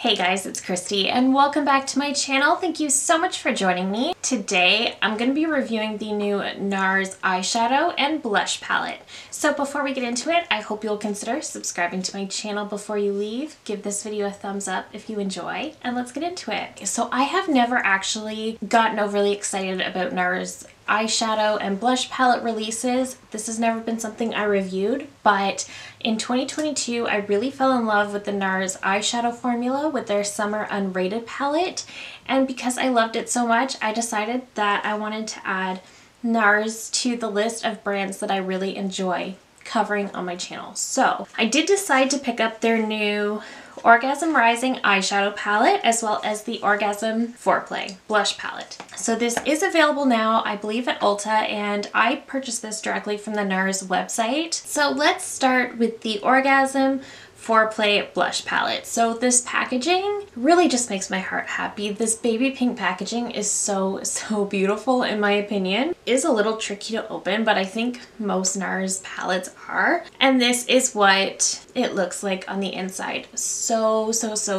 Hey guys, it's Christy and welcome back to my channel. Thank you so much for joining me. Today I'm going to be reviewing the new Nars eyeshadow and blush palette. So before we get into it, I hope you'll consider subscribing to my channel before you leave. Give this video a thumbs up if you enjoy, and let's get into it. So I have never actually gotten overly excited about Nars eyeshadow and blush palette releases. This has never been something I reviewed, but in 2022 I really fell in love with the Nars eyeshadow formula with their summer unrated palette, and because I loved it so much I decided that I wanted to add Nars to the list of brands that I really enjoy covering on my channel. So I did decide to pick up their new Orgasm Rising eyeshadow palette as well as the Orgasm Foreplay blush palette. So this is available now, I believe at Ulta, and I purchased this directly from the Nars website. So let's start with the Orgasm Foreplay blush palette. So this packaging really just makes my heart happy. This baby pink packaging is so beautiful in my opinion. It is a little tricky to open, but I think most Nars palettes are. And this is what it looks like on the inside. So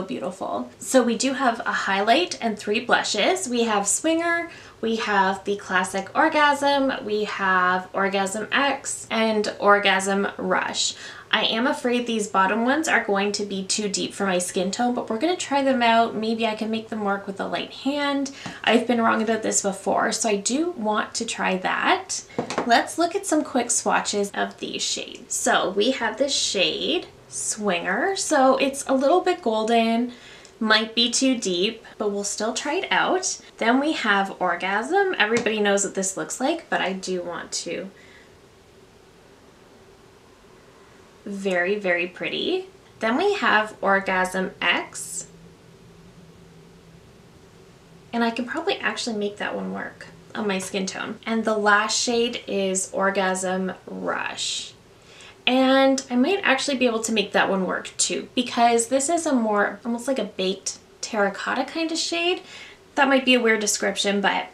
beautiful. So we do have a highlight and 3 blushes. We have Swinger, we have the classic Orgasm, we have Orgasm X, and Orgasm Rush. I am afraid these bottom ones are going to be too deep for my skin tone, but we're going to try them out. Maybe I can make them work with a light hand. I've been wrong about this before, so I do want to try that. Let's look at some quick swatches of these shades. So we have this shade Swinger, so it's a little bit golden. Might be too deep, but we'll still try it out. Then we have Orgasm. Everybody knows what this looks like, but I do want to. Very pretty. Then we have Orgasm X. And I can probably actually make that one work on my skin tone. And the last shade is Orgasm Rush. And I might actually be able to make that one work too, because this is a more, almost like a baked terracotta kind of shade. That might be a weird description, but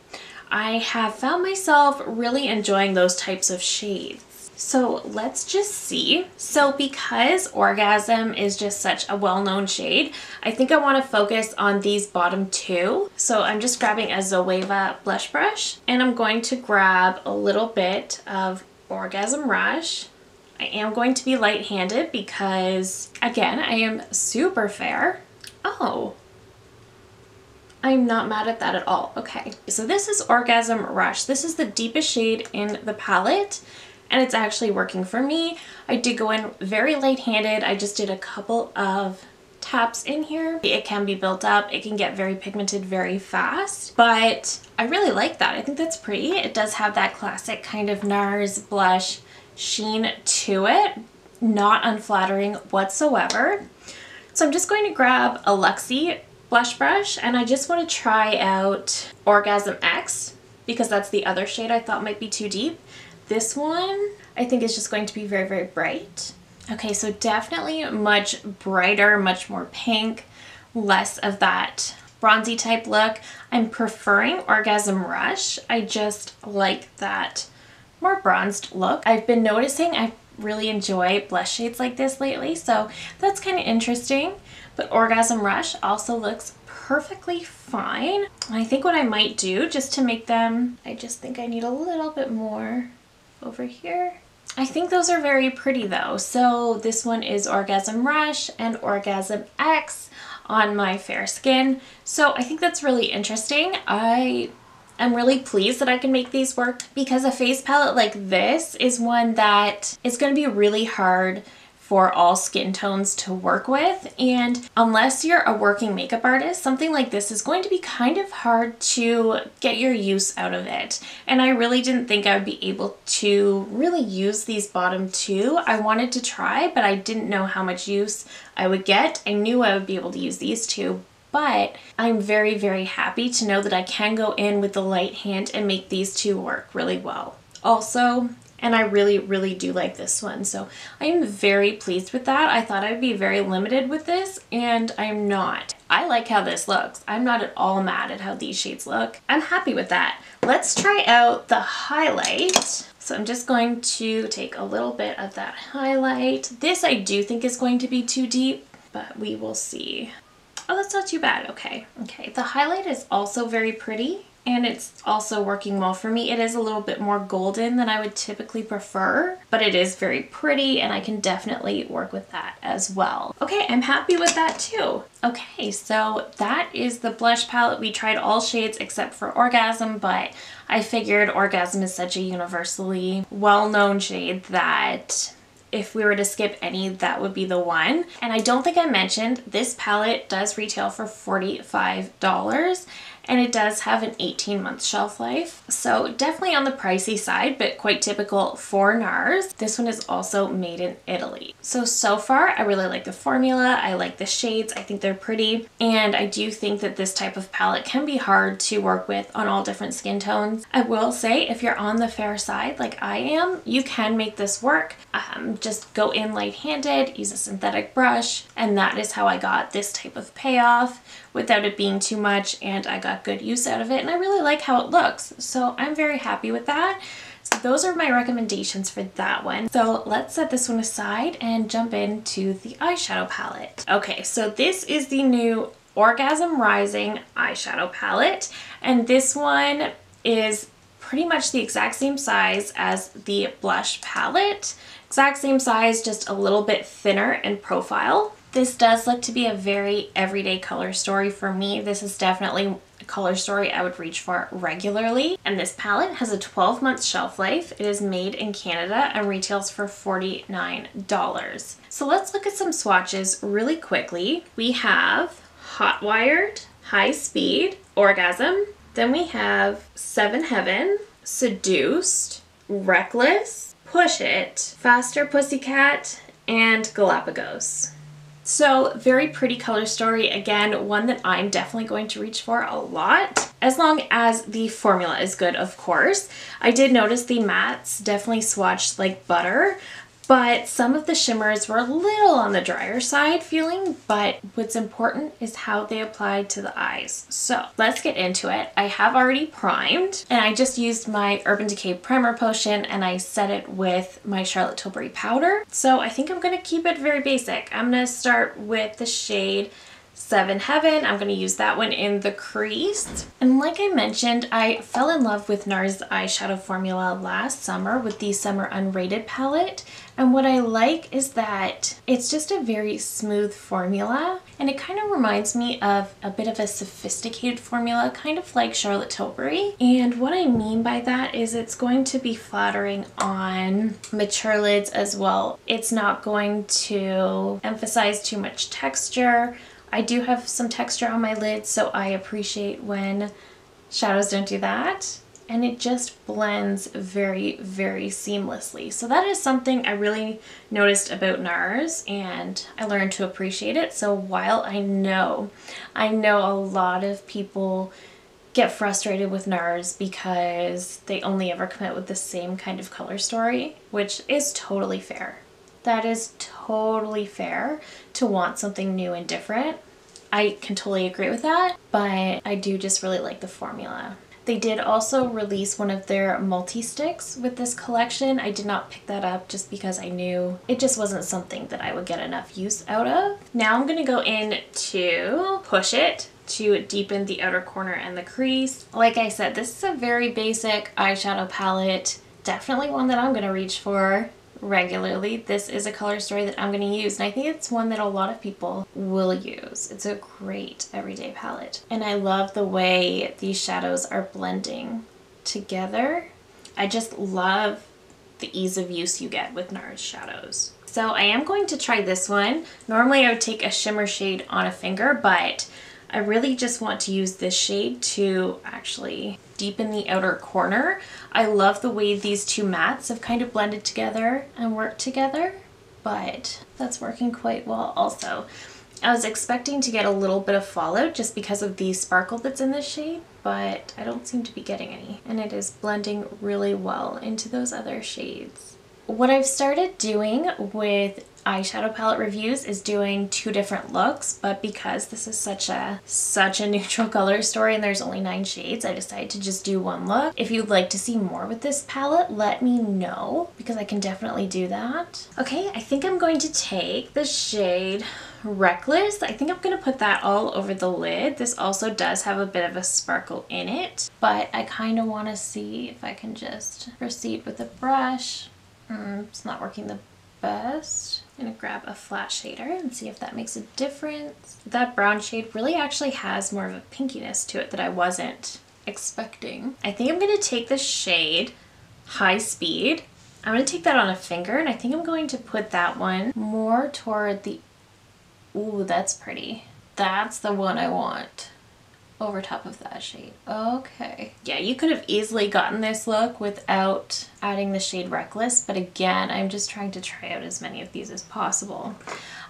I have found myself really enjoying those types of shades. So let's just see. So because Orgasm is just such a well-known shade, I think I want to focus on these bottom 2. So I'm just grabbing a Zoeva blush brush, and I'm going to grab a little bit of Orgasm Rush. I am going to be light-handed because, again, I am super fair. Oh, I'm not mad at that at all. Okay, so this is Orgasm Rush. This is the deepest shade in the palette, and it's actually working for me. I did go in very light-handed. I just did a couple of taps in here. It can be built up. It can get very pigmented very fast, but I really like that. I think that's pretty. It does have that classic kind of Nars blush sheen to it, not unflattering whatsoever. So I'm just going to grab a Luxie blush brush, and I just want to try out Orgasm X because that's the other shade I thought might be too deep. This one I think is just going to be very bright. Okay, so definitely much brighter, much more pink, less of that bronzy type look. I'm preferring Orgasm Rush. I just like that more bronzed look. I've been noticing I really enjoy blush shades like this lately, so that's kind of interesting. But Orgasm Rush also looks perfectly fine. I think what I might do just to make them, I just think I need a little bit more over here. I think those are very pretty though. So this one is Orgasm Rush and Orgasm X on my fair skin. So I think that's really interesting. I'm really pleased that I can make these work because a face palette like this is one that is going to be really hard for all skin tones to work with, and unless you're a working makeup artist, something like this is going to be kind of hard to get your use out of it. And I really didn't think I would be able to really use these bottom 2. I wanted to try, but I didn't know how much use I would get. I knew I would be able to use these 2, but I'm very happy to know that I can go in with the light hand and make these 2 work really well. Also, and I really do like this one, so I am very pleased with that. I thought I'd be very limited with this, and I'm not. I like how this looks. I'm not at all mad at how these shades look. I'm happy with that. Let's try out the highlight. So I'm just going to take a little bit of that highlight. This I do think is going to be too deep, but we will see. Oh, that's not too bad. Okay. Okay. The highlight is also very pretty and it's also working well for me. It is a little bit more golden than I would typically prefer, but it is very pretty and I can definitely work with that as well. Okay, I'm happy with that too. Okay, so that is the blush palette. We tried all shades except for Orgasm, but I figured Orgasm is such a universally well-known shade that if we were to skip any, that would be the one. And I don't think I mentioned, this palette does retail for $45 and it does have an 18-month shelf life. So definitely on the pricey side, but quite typical for Nars. This one is also made in Italy. So far, I really like the formula. I like the shades. I think they're pretty. And I do think that this type of palette can be hard to work with on all different skin tones. I will say, if you're on the fair side like I am, you can make this work. Just go in light-handed, use a synthetic brush, and that is how I got this type of payoff without it being too much, and I got good use out of it, and I really like how it looks. So I'm very happy with that. So those are my recommendations for that one. So let's set this one aside and jump into the eyeshadow palette. Okay, so this is the new Orgasm Rising eyeshadow palette, and this one is pretty much the exact same size as the blush palette. Exact same size, just a little bit thinner in profile. This does look to be a very everyday color story for me. This is definitely a color story I would reach for regularly. And this palette has a 12-month shelf life. It is made in Canada and retails for $49. So let's look at some swatches really quickly. We have Hot Wired, High Speed, Orgasm. Then we have Seven Heaven, Seduced, Reckless, Push It, Faster Pussycat, and Galapagos. So very pretty color story. Again, one that I'm definitely going to reach for a lot, as long as the formula is good, of course. I did notice the mattes definitely swatched like butter, but some of the shimmers were a little on the drier side feeling, but what's important is how they applied to the eyes. So let's get into it. I have already primed, and I just used my Urban Decay primer potion and I set it with my Charlotte Tilbury powder. So I think I'm gonna keep it very basic. I'm gonna start with the shade Seven Heaven. I'm going to use that one in the crease. And like I mentioned, I fell in love with Nars eyeshadow formula last summer with the Summer Unrated palette. And what I like is that it's just a very smooth formula, and it kind of reminds me of a bit of a sophisticated formula, kind of like Charlotte Tilbury. And what I mean by that is it's going to be flattering on mature lids as well. It's not going to emphasize too much texture. I do have some texture on my lids, so I appreciate when shadows don't do that. And it just blends very, very seamlessly. So that is something I really noticed about Nars, and I learned to appreciate it. So while I know a lot of people get frustrated with Nars because they only ever come out with the same kind of color story, which is totally fair. That is totally fair to want something new and different. I can totally agree with that, but I do just really like the formula. They did also release one of their multi-sticks with this collection. I did not pick that up just because I knew it just wasn't something that I would get enough use out of. Now I'm gonna go in to Push It to deepen the outer corner and the crease. Like I said, this is a very basic eyeshadow palette. Definitely one that I'm gonna reach for regularly. This is a color story that I'm going to use, and I think it's one that a lot of people will use. It's a great everyday palette, and I love the way these shadows are blending together. I just love the ease of use you get with Nars shadows. So I am going to try this one. Normally I would take a shimmer shade on a finger, but I really just want to use this shade to actually deepen the outer corner. I love the way these two mattes have kind of blended together and worked together, but that's working quite well also. I was expecting to get a little bit of fallout just because of the sparkle that's in this shade, but I don't seem to be getting any, and it is blending really well into those other shades. What I've started doing with eyeshadow palette reviews is doing two different looks, but because this is such a neutral color story and there's only 9 shades, I decided to just do one look. If you'd like to see more with this palette, let me know, because I can definitely do that. Okay, I think I'm going to take the shade Reckless. I think I'm going to put that all over the lid. This also does have a bit of a sparkle in it, but I kind of want to see if I can just proceed with the brush. It's not working the best. I'm going to grab a flat shader and see if that makes a difference. That brown shade really actually has more of a pinkiness to it that I wasn't expecting. I think I'm going to take the shade High Speed. I'm going to take that on a finger, and I think I'm going to put that one more toward the... Ooh, that's pretty. That's the one I want over top of that shade. Okay. Yeah, you could have easily gotten this look without adding the shade Reckless, but again, I'm just trying to try out as many of these as possible.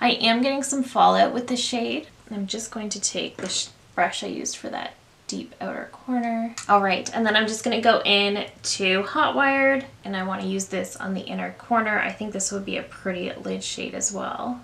I am getting some fallout with the shade. I'm just going to take the brush I used for that deep outer corner. All right, and then I'm just gonna go in to Hot Wired, and I wanna use this on the inner corner. I think this would be a pretty lid shade as well.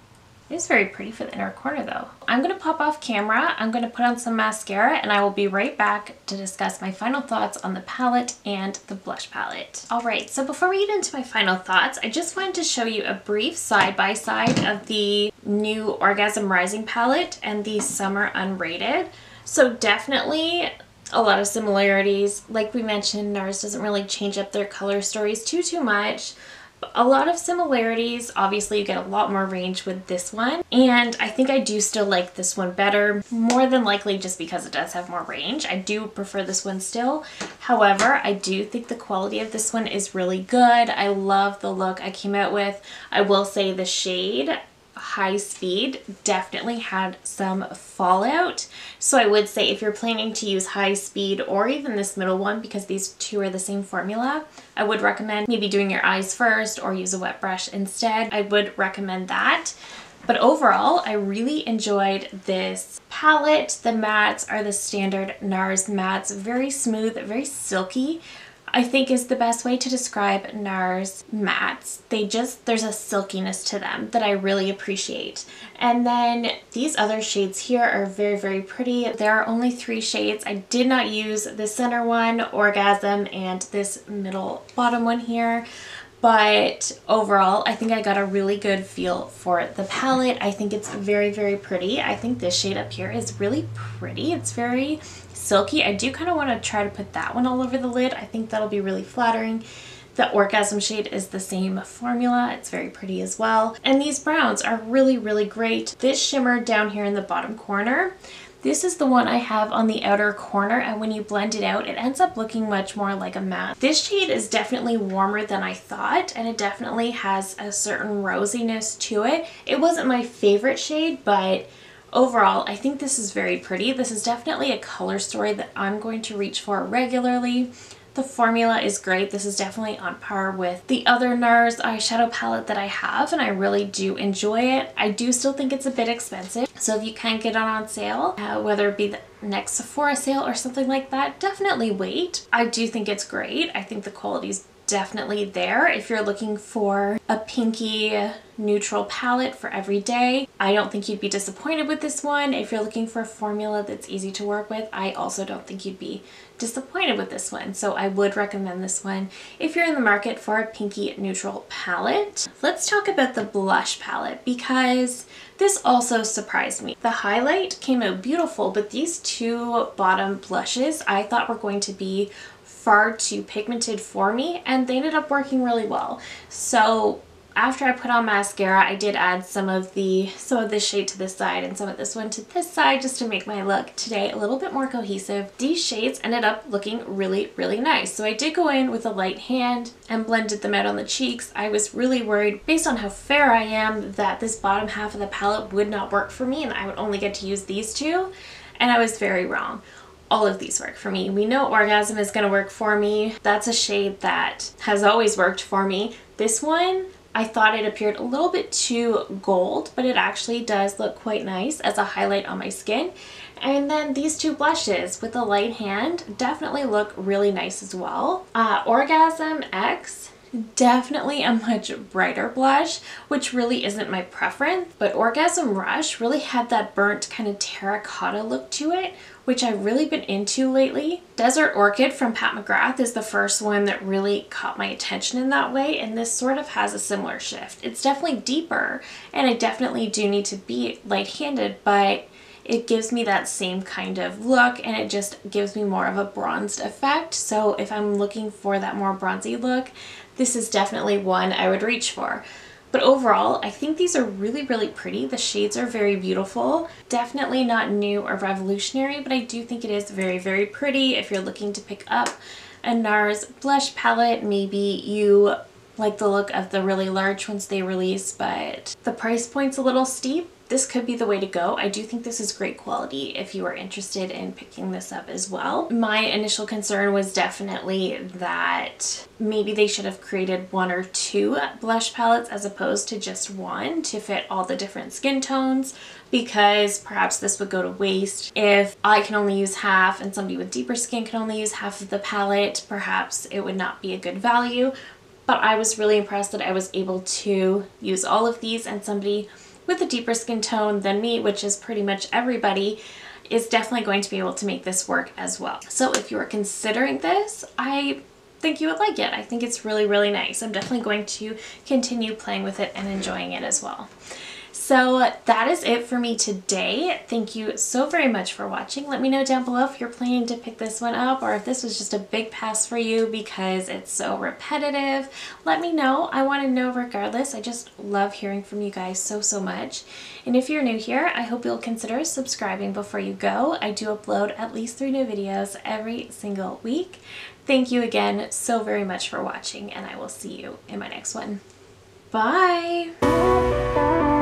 It is very pretty for the inner corner though. I'm gonna pop off camera, I'm gonna put on some mascara, and I will be right back to discuss my final thoughts on the palette and the blush palette. All right, so before we get into my final thoughts, I just wanted to show you a brief side-by-side of the new Orgasm Rising palette and the Summer Unrated. So definitely a lot of similarities. Like we mentioned, Nars doesn't really change up their color stories too much. But a lot of similarities. Obviously you get a lot more range with this one, and I think I do still like this one better, more than likely just because it does have more range. I do prefer this one still. However, I do think the quality of this one is really good. I love the look I came out with. I will say the shade High Speed definitely had some fallout, so I would say if you're planning to use High Speed or even this middle one, because these two are the same formula, I would recommend maybe doing your eyes first or use a wet brush instead. I would recommend that. But overall, I really enjoyed this palette. The mattes are the standard Nars mattes, very smooth, very silky, I think is the best way to describe Nars mattes. There's a silkiness to them that I really appreciate. And then these other shades here are very pretty. There are only 3 shades. I did not use the center one, Orgasm, and this middle bottom one here. But overall, I think I got a really good feel for the palette. I think it's very pretty. I think this shade up here is really pretty. It's very silky. I do kind of want to try to put that one all over the lid. I think that'll be really flattering. The Orgasm shade is the same formula. It's very pretty as well. And these browns are really great. This shimmer down here in the bottom corner, this is the one I have on the outer corner, and when you blend it out, it ends up looking much more like a matte. This shade is definitely warmer than I thought, and it definitely has a certain rosiness to it. It wasn't my favorite shade, but overall, I think this is very pretty. This is definitely a color story that I'm going to reach for regularly. The formula is great. This is definitely on par with the other Nars eyeshadow palette that I have, and I really do enjoy it. I do still think it's a bit expensive, so if you can get it on sale, whether it be the next Sephora sale or something like that, definitely wait. I do think it's great. I think the quality's definitely there if you're looking for a pinky neutral palette for every day. I don't think you'd be disappointed with this one. If you're looking for a formula that's easy to work with, I also don't think you'd be disappointed with this one. So I would recommend this one if you're in the market for a pinky neutral palette. Let's talk about the blush palette, because this also surprised me. The highlight came out beautiful, but these 2 bottom blushes I thought were going to be far too pigmented for me, and they ended up working really well. So after I put on mascara, I did add some of this shade to this side and some of this one to this side, just to make my look today a little bit more cohesive. These shades ended up looking really nice. So I did go in with a light hand and blended them out on the cheeks. I was really worried, based on how fair I am, that this bottom half of the palette would not work for me and I would only get to use these 2, and I was very wrong. All of these work for me. We know Orgasm is going to work for me. That's a shade that has always worked for me. This one, I thought it appeared a little bit too gold, but it actually does look quite nice as a highlight on my skin. And then these 2 blushes with a light hand definitely look really nice as well. Orgasm X Definitely a much brighter blush, which really isn't my preference, but Orgasm Rush really had that burnt kind of terracotta look to it, which I've really been into lately. Desert Orchid from Pat McGrath is the first one that really caught my attention in that way, and this sort of has a similar shift. It's definitely deeper, and I definitely do need to be light-handed, but it gives me that same kind of look, and it just gives me more of a bronzed effect. So if I'm looking for that more bronzy look, this is definitely one I would reach for. But overall, I think these are really, really pretty. The shades are very beautiful. Definitely not new or revolutionary, but I do think it is very, very pretty. If you're looking to pick up a Nars blush palette, maybe you like the look of the really large ones they release, but the price point's a little steep, this could be the way to go. I do think this is great quality if you are interested in picking this up as well. My initial concern was definitely that maybe they should have created one or two blush palettes as opposed to just one to fit all the different skin tones, because perhaps this would go to waste. If I can only use half and somebody with deeper skin can only use half of the palette, perhaps it would not be a good value. But I was really impressed that I was able to use all of these, and somebody with a deeper skin tone than me, which is pretty much everybody, is definitely going to be able to make this work as well. So if you are considering this, I think you would like it. I think it's really, really nice. I'm definitely going to continue playing with it and enjoying it as well. So that is it for me today. Thank you so very much for watching. Let me know down below if you're planning to pick this one up, or if this was just a big pass for you because it's so repetitive. Let me know. I want to know regardless. I just love hearing from you guys so, so much. And if you're new here, I hope you'll consider subscribing before you go. I do upload at least 3 new videos every single week. Thank you again so very much for watching, and I will see you in my next one. Bye!